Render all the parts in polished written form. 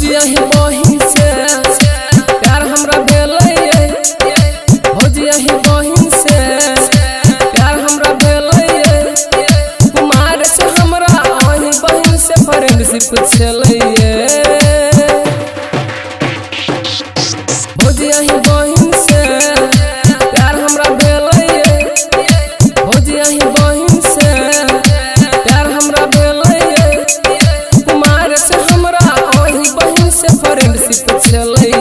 भौजी अही बहिन से प्यार हमरा भेलै भौजी अही बहिन से प्यार हमरा भेलै कुमार से हमरा अही बहिन से फ्रेंडशिप छलै भौजी अही बहिन से प्यार हमरा भेलै भौजी अही बहिन से प्यार हमरा भेलै कुमार से हमरा अही बहिन से फ्रेंडशिप छलै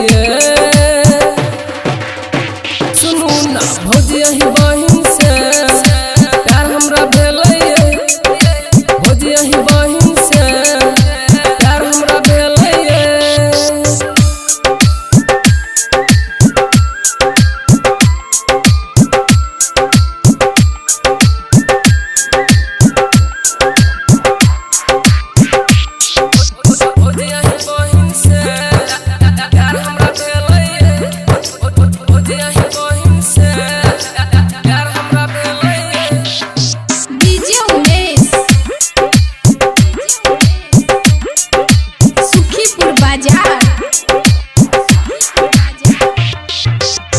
सुनू ना भौजी अही बहिन से प्यार हमरा भेलै भौजी अही बहिन से प्यार हमरा भेलै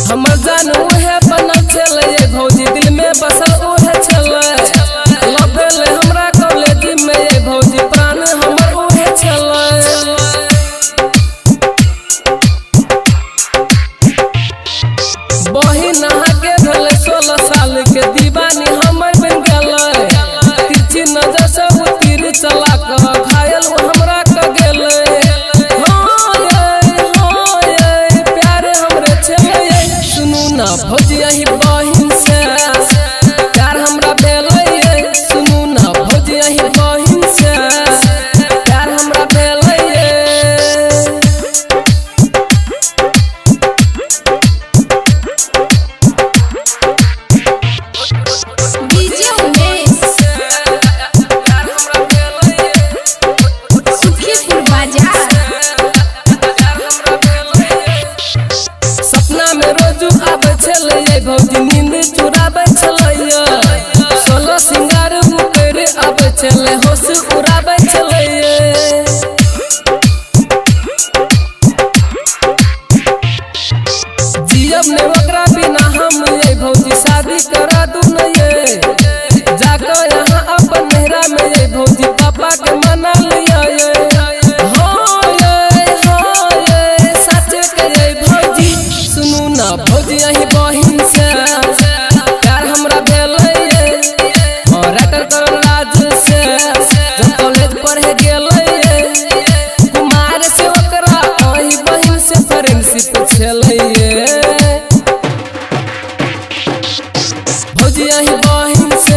हमर जान उहे बनल छलै भौजी दिल में बसल उहे छलै लव भेलै हमरा कॉलेज में भौजी प्राण हमर उहे छलै बहिन अहाँके भेलै 16 साल के दीवानी हमर बन गेलै तिरछी नजर से वो तीर चला के घायल हमरा क गेलै भौजी अही बहिन से प्यार हमरा भेलै सुनू ना भौजी अही बहिन से प्यार हमरा भेलै सपना में रोजू आबै छलै भौजी नींद चुराबै छलै 16 सिंगार मुकर आबै छलै होश उड़ाबै छलै जियब ने ओकरा बिना हम भौजी शादी करा दू नहीं जाकर यहाँ अपन नहरा में भौजी पापा के मना लिया भौजी अही बहिन से प्यार हमरा भेलै और राइटर करन राज से जब कॉलेज पढ़े गेलै कुमार से ओकरा अही बहिन से फ्रेंडशिप छलै भौजी अही बहिन से